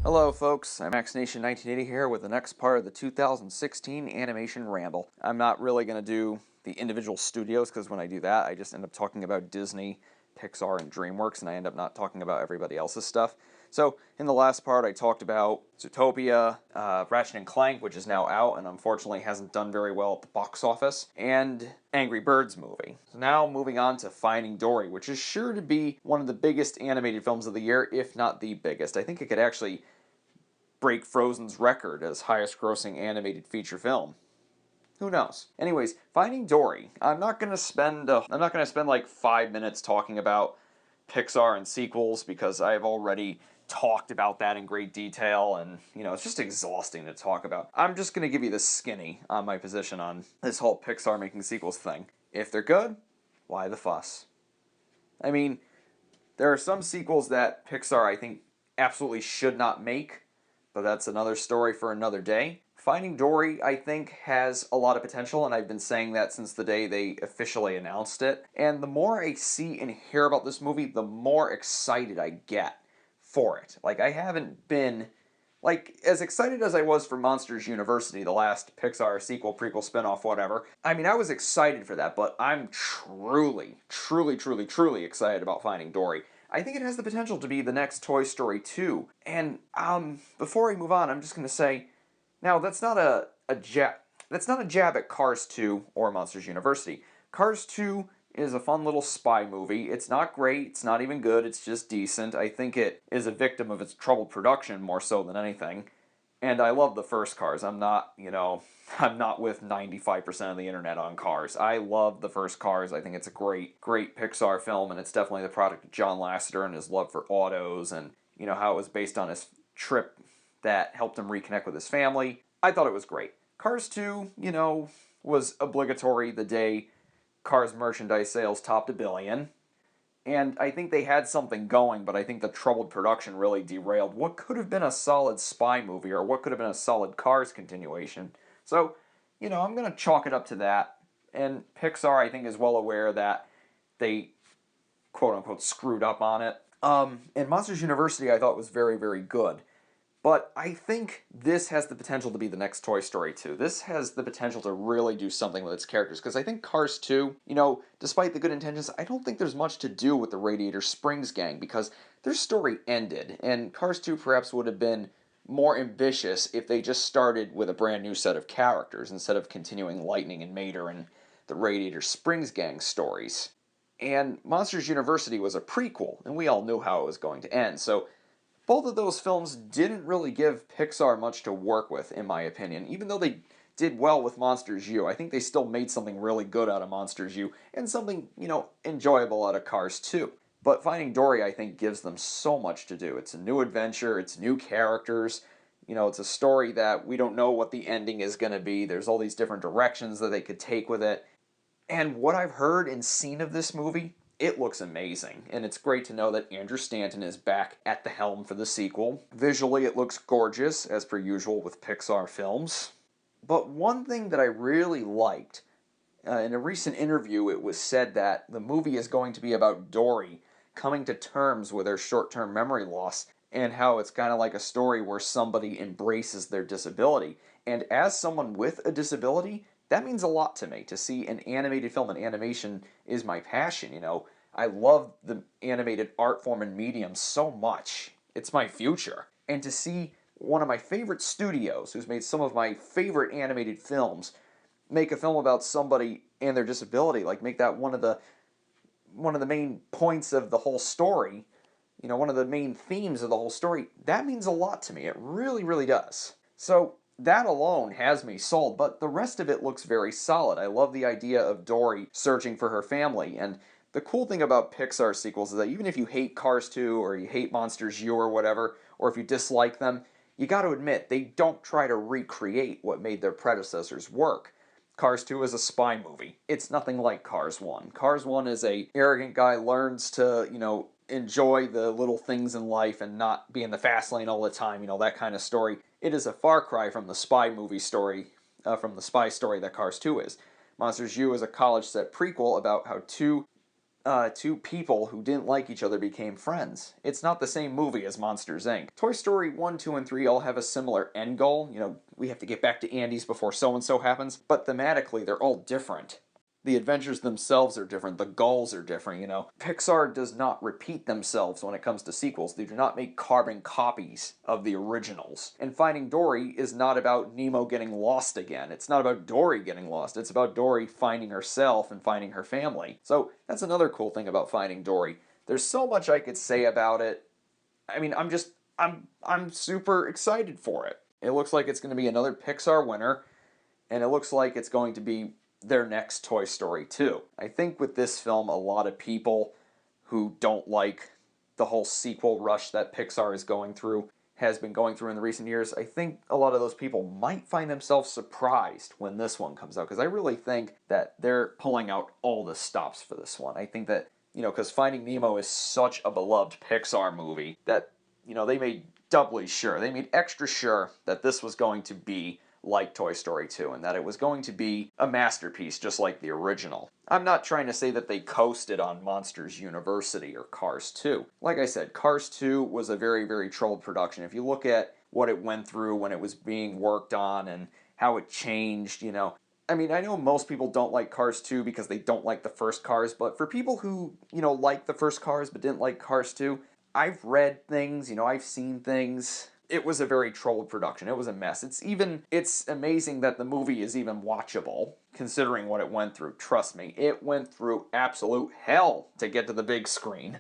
Hello folks, I'm MaxNation1980 here with the next part of the 2016 animation Ramble. I'm not really going to do the individual studios because when I do that I just end up talking about Disney, Pixar, and DreamWorks and I end up not talking about everybody else's stuff. So in the last part I talked about Zootopia, Ratchet and Clank, which is now out and unfortunately hasn't done very well at the box office, and Angry Birds movie. So now moving on to Finding Dory, which is sure to be one of the biggest animated films of the year, if not the biggest. I think it could actually break Frozen's record as highest grossing animated feature film. Who knows? Anyways, Finding Dory. I'm not gonna spend like 5 minutes talking about Pixar and sequels because I've already talked about that in great detail and it's just exhausting to talk about. I'm just gonna give you the skinny on my position on this whole Pixar making sequels thing. If they're good, why the fuss? I mean, there are some sequels that Pixar I think absolutely should not make, but that's another story for another day. Finding Dory, I think, has a lot of potential, and I've been saying that since the day they officially announced it. And the more I see and hear about this movie, the more excited I get for it. Like, I haven't been, like, as excited as I was for Monsters University, the last Pixar sequel, prequel, spinoff, whatever. I mean, I was excited for that, but I'm truly, truly, truly, truly excited about Finding Dory. I think it has the potential to be the next Toy Story 2. And before I move on, I'm just going to say, now that's not a jab at Cars 2 or Monsters University. Cars 2 is a fun little spy movie. It's not great, it's not even good, it's just decent. I think it is a victim of its troubled production more so than anything. And I love the first Cars. I'm not with 95% of the internet on Cars. I love the first Cars. I think it's a great, great Pixar film, and it's definitely the product of John Lasseter and his love for autos, and how it was based on his trip that helped him reconnect with his family. I thought it was great. Cars 2, was obligatory the day Cars merchandise sales topped 1 billion. And I think they had something going, but I think the troubled production really derailed what could have been a solid spy movie or what could have been a solid Cars continuation. So, I'm going to chalk it up to that. And Pixar, I think, is well aware that they, quote-unquote, screwed up on it. And Monsters University, I thought, was very, very good. But I think this has the potential to be the next Toy Story 2. This has the potential to really do something with its characters, because I think Cars 2, despite the good intentions, I don't think there's much to do with the Radiator Springs gang, because their story ended, and Cars 2 perhaps would have been more ambitious if they just started with a brand new set of characters, instead of continuing Lightning and Mater and the Radiator Springs gang stories. And Monsters University was a prequel, and we all knew how it was going to end, so both of those films didn't really give Pixar much to work with, in my opinion. Even though they did well with Monsters U, I think they still made something really good out of Monsters U, and something, enjoyable out of Cars 2. But Finding Dory, I think, gives them so much to do. It's a new adventure, it's new characters, it's a story that we don't know what the ending is going to be. There's all these different directions that they could take with it. And what I've heard and seen of this movie, it looks amazing, and it's great to know that Andrew Stanton is back at the helm for the sequel. Visually, it looks gorgeous, as per usual with Pixar films. But one thing that I really liked, in a recent interview, it was said that the movie is going to be about Dory coming to terms with her short-term memory loss, and how it's kind of like a story where somebody embraces their disability. And as someone with a disability, that means a lot to me, to see an animated film, and animation is my passion, I love the animated art form and medium so much. It's my future. And to see one of my favorite studios, who's made some of my favorite animated films, make a film about somebody and their disability, like make that one of the main points of the whole story, one of the main themes of the whole story, that means a lot to me. It really, really does. So that alone has me sold, but the rest of it looks very solid. I love the idea of Dory searching for her family, and the cool thing about Pixar sequels is that even if you hate Cars 2, or you hate Monsters U or whatever, or if you dislike them, you gotta admit, they don't try to recreate what made their predecessors work. Cars 2 is a spy movie. It's nothing like Cars 1. Cars 1 is a arrogant guy learns to, enjoy the little things in life and not be in the fast lane all the time, that kind of story. It is a far cry from the spy movie story, from the spy story that Cars 2 is. Monsters U is a college set prequel about how two two people who didn't like each other became friends. It's not the same movie as Monsters, Inc. Toy Story 1, 2, and 3 all have a similar end goal. You know, we have to get back to Andy's before so-and-so happens. But thematically, they're all different. The adventures themselves are different. The goals are different, you know. Pixar does not repeat themselves when it comes to sequels. They do not make carbon copies of the originals. And Finding Dory is not about Nemo getting lost again. It's not about Dory getting lost. It's about Dory finding herself and finding her family. So that's another cool thing about Finding Dory. There's so much I could say about it. I mean, I'm super excited for it. It looks like it's going to be another Pixar winner, and it looks like it's going to be their next Toy Story 2. I think with this film, a lot of people who don't like the whole sequel rush that Pixar is going through, has been going through in the recent years, I think a lot of those people might find themselves surprised when this one comes out, because I really think that they're pulling out all the stops for this one. I think that, you know, because Finding Nemo is such a beloved Pixar movie that, you know, they made doubly sure, they made extra sure that this was going to be like Toy Story 2, and that it was going to be a masterpiece just like the original. I'm not trying to say that they coasted on Monsters University or Cars 2. Like I said, Cars 2 was a very, very troubled production. If you look at what it went through when it was being worked on and how it changed, you know, I mean, I know most people don't like Cars 2 because they don't like the first Cars, but for people who, you know, like the first Cars but didn't like Cars 2, I've read things, you know, I've seen things. It was a very troubled production. It was a mess. It's amazing that the movie is even watchable, considering what it went through. Trust me, it went through absolute hell to get to the big screen.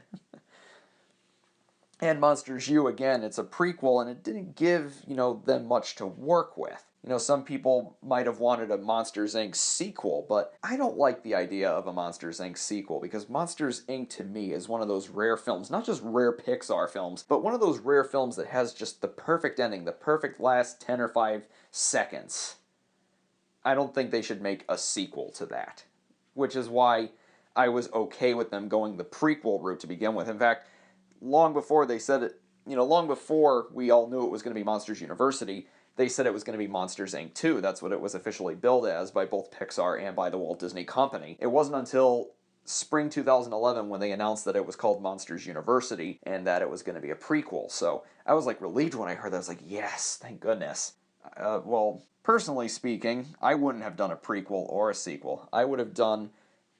And Monsters U, again, it's a prequel, and it didn't give, you know, them much to work with. You know, some people might have wanted a Monsters, Inc. sequel, but I don't like the idea of a Monsters, Inc. sequel, because Monsters, Inc. to me is one of those rare films, not just rare Pixar films, but one of those rare films that has just the perfect ending, the perfect last 10 or 5 seconds. I don't think they should make a sequel to that, which is why I was okay with them going the prequel route to begin with. In fact, long before they said it, you know, long before we all knew it was going to be Monsters University, they said it was going to be Monsters, Inc. 2. That's what it was officially billed as by both Pixar and by the Walt Disney Company. It wasn't until spring 2011 when they announced that it was called Monsters University and that it was going to be a prequel. So I was like relieved when I heard that. I was like, yes, thank goodness. Well, personally speaking, I wouldn't have done a prequel or a sequel. I would have done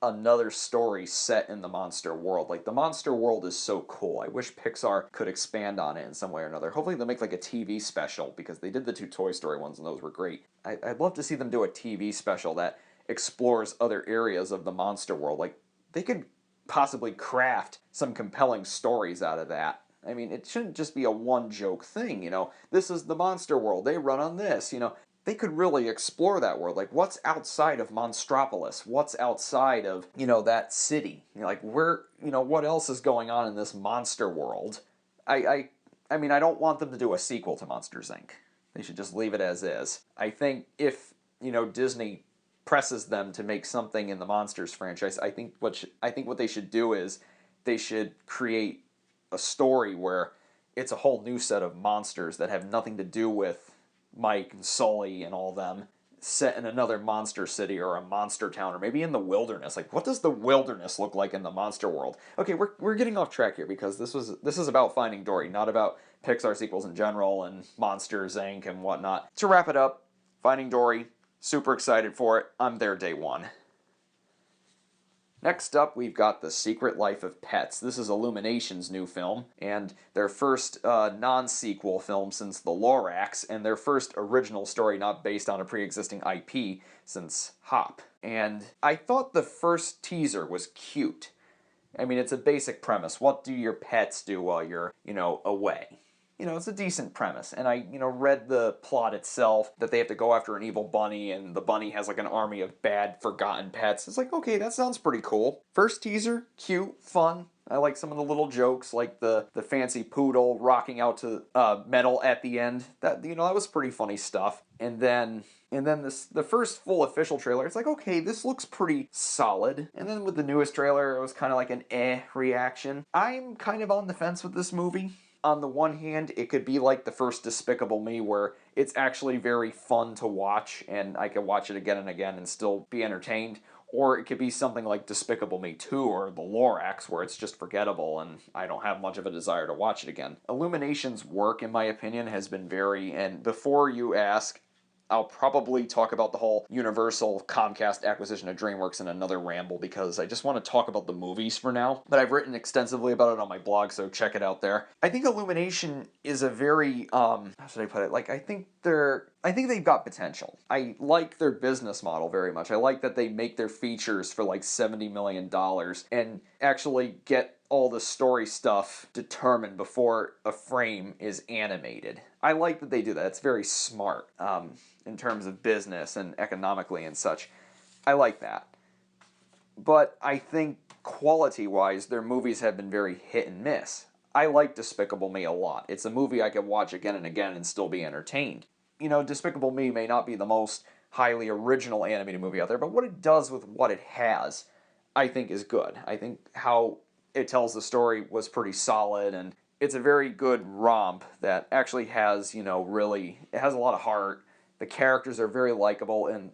another story set in the monster world. Like, the monster world is so cool. I wish Pixar could expand on it in some way or another. Hopefully they'll make like a TV special, because they did the 2 Toy Story ones and those were great. I'd love to see them do a TV special that explores other areas of the monster world. Like, they could possibly craft some compelling stories out of that. I mean, it shouldn't just be a one-joke thing, you know. This is the monster world. They run on this, you know. They could really explore that world. Like, what's outside of Monstropolis? What's outside of, you know, that city? You know, like, where, you know, what else is going on in this monster world? I mean, I don't want them to do a sequel to Monsters, Inc. They should just leave it as is. I think if, you know, Disney presses them to make something in the Monsters franchise, I think what they should do is they should create a story where it's a whole new set of monsters that have nothing to do with Mike and Sully and all them, set in another monster city or a monster town, or maybe in the wilderness. Like, what does the wilderness look like in the monster world? Okay, we're getting off track here, because this is about Finding Dory, not about Pixar sequels in general and Monsters, Inc. and whatnot. To wrap it up, Finding Dory, super excited for it. I'm there day one. Next up, we've got The Secret Life of Pets. This is Illumination's new film, and their first non-sequel film since The Lorax, and their first original story not based on a pre-existing IP since Hop. And I thought the first teaser was cute. I mean, it's a basic premise. What do your pets do while you're, you know, away? You know, it's a decent premise. And I, you know, read the plot itself, that they have to go after an evil bunny, and the bunny has like an army of bad, forgotten pets. It's like, okay, that sounds pretty cool. First teaser, cute, fun. I like some of the little jokes, like the fancy poodle rocking out to metal at the end. That, you know, that was pretty funny stuff. And then the first full official trailer, it's like, okay, this looks pretty solid. And then with the newest trailer, it was kind of like an reaction. I'm kind of on the fence with this movie. On the one hand, it could be like the first Despicable Me, where it's actually very fun to watch, and I can watch it again and again and still be entertained. Or it could be something like Despicable Me 2 or The Lorax, where it's just forgettable and I don't have much of a desire to watch it again. Illumination's work, in my opinion, has been very... And before you ask, I'll probably talk about the whole Universal Comcast acquisition of DreamWorks in another ramble, because I just want to talk about the movies for now. But I've written extensively about it on my blog, so check it out there. I think Illumination is a very, how should I put it? Like, I think they've got potential. I like their business model very much. I like that they make their features for like $70 million and actually get all the story stuff determined before a frame is animated. I like that they do that. It's very smart in terms of business and economically and such. I like that. But I think quality-wise, their movies have been very hit and miss. I like Despicable Me a lot. It's a movie I could watch again and again and still be entertained. You know, Despicable Me may not be the most highly original animated movie out there, but what it does with what it has, I think is good. I think how it tells the story was pretty solid, and it's a very good romp that actually has, you know, really, it has a lot of heart. The characters are very likable, and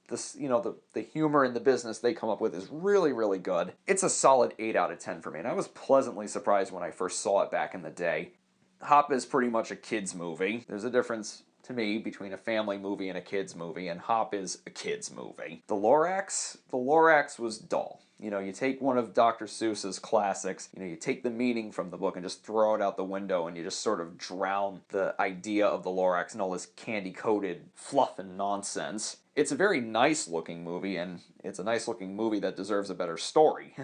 this, you know, the humor and the business they come up with is really, really good. It's a solid 8 out of 10 for me, and I was pleasantly surprised when I first saw it back in the day. Hop is pretty much a kid's movie. There's a difference, to me, between a family movie and a kid's movie, and Hop is a kid's movie. The Lorax was dull. You know, you take one of Dr. Seuss's classics, you know, you take the meaning from the book and just throw it out the window, and you just sort of drown the idea of the Lorax and all this candy-coated fluff and nonsense. It's a very nice-looking movie, and it's a nice-looking movie that deserves a better story.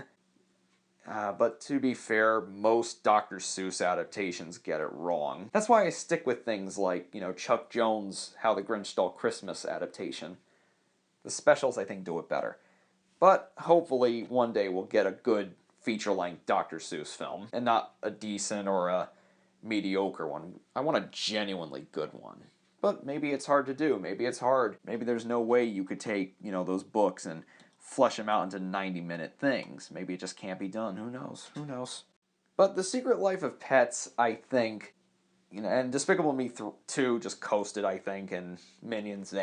But to be fair, most Dr. Seuss adaptations get it wrong. That's why I stick with things like, you know, Chuck Jones' How the Grinch Stole Christmas adaptation. The specials, I think, do it better. But hopefully one day we'll get a good feature-length Dr. Seuss film, and not a decent or a mediocre one. I want a genuinely good one. But maybe it's hard to do. Maybe it's hard. Maybe there's no way you could take, you know, those books and flesh them out into 90-minute things. Maybe it just can't be done. Who knows? Who knows? But The Secret Life of Pets, I think, you know, and Despicable Me 2 just coasted, I think, and Minions,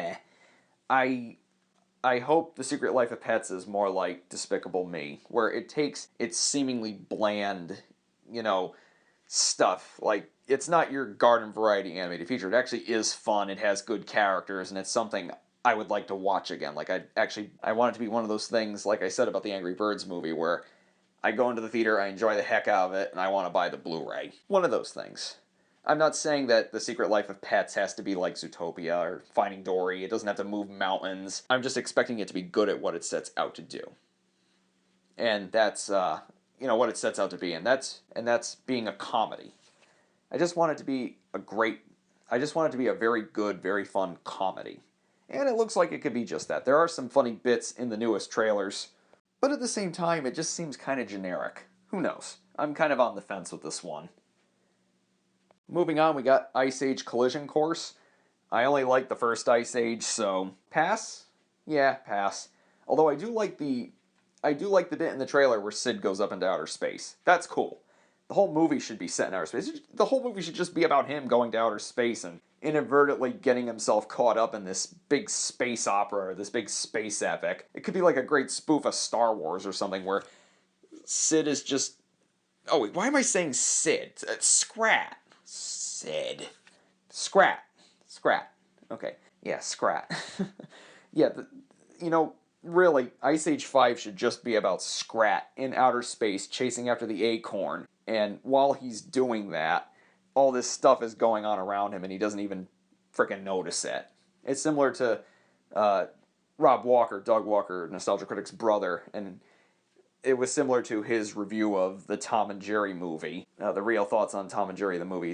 I hope The Secret Life of Pets is more like Despicable Me, where it takes its seemingly bland, you know, stuff. Like, it's not your garden variety animated feature. It actually is fun, it has good characters, and it's something I would like to watch again. Like, I want it to be one of those things, like I said about the Angry Birds movie, where I go into the theater, I enjoy the heck out of it, and I want to buy the Blu-ray. One of those things. I'm not saying that The Secret Life of Pets has to be like Zootopia or Finding Dory. It doesn't have to move mountains. I'm just expecting it to be good at what it sets out to do. And that's, you know, what it sets out to be. And that's being a comedy. I just want it to be a very good, very fun comedy. And it looks like it could be just that. There are some funny bits in the newest trailers. But at the same time, it just seems kind of generic. Who knows? I'm kind of on the fence with this one. Moving on, we got Ice Age Collision Course. I only like the first Ice Age, so pass? Yeah, pass. Although I do like the bit in the trailer where Sid goes up into outer space. That's cool. The whole movie should be set in outer space. The whole movie should just be about him going to outer space and inadvertently getting himself caught up in this big space opera or this big space epic. It could be like a great spoof of Star Wars or something where Sid is just... Oh wait, why am I saying Sid? Scrat. Sid. Scrat. Okay. Yeah, Scrat. Yeah, you know, really, Ice Age 5 should just be about Scrat in outer space chasing after the acorn. And while he's doing that, all this stuff is going on around him and he doesn't even frickin' notice it. It's similar to Doug Walker, Nostalgia Critic's brother, and it was similar to his review of the Tom and Jerry movie, the real thoughts on Tom and Jerry, the movie.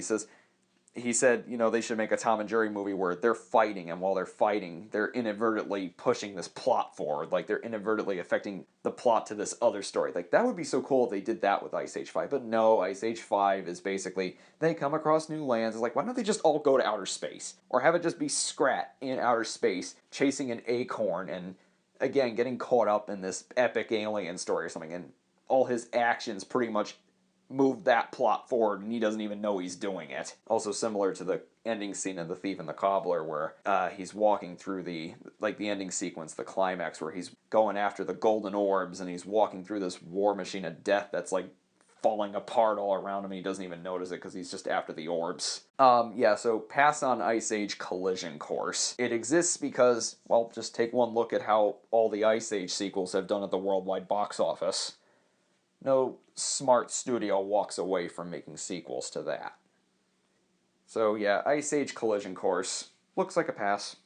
He said, you know, they should make a Tom and Jerry movie where they're fighting, and while they're fighting, they're inadvertently pushing this plot forward. Like, they're inadvertently affecting the plot to this other story. Like, that would be so cool if they did that with Ice Age 5. But no, Ice Age 5 is basically, they come across new lands. It's like, why don't they just all go to outer space? Or have it just be Scrat in outer space, chasing an acorn, and, again, getting caught up in this epic alien story or something. And all his actions pretty much move that plot forward and he doesn't even know he's doing it. Also similar to the ending scene of The Thief and the Cobbler, where he's walking through the ending sequence, the climax, where he's going after the golden orbs and he's walking through this war machine of death that's like falling apart all around him and he doesn't even notice it because he's just after the orbs. Yeah, so pass on Ice Age Collision Course. It exists because, well, just take one look at how all the Ice Age sequels have done at the worldwide box office. No smart studio walks away from making sequels to that. So yeah, Ice Age Collision Course looks like a pass.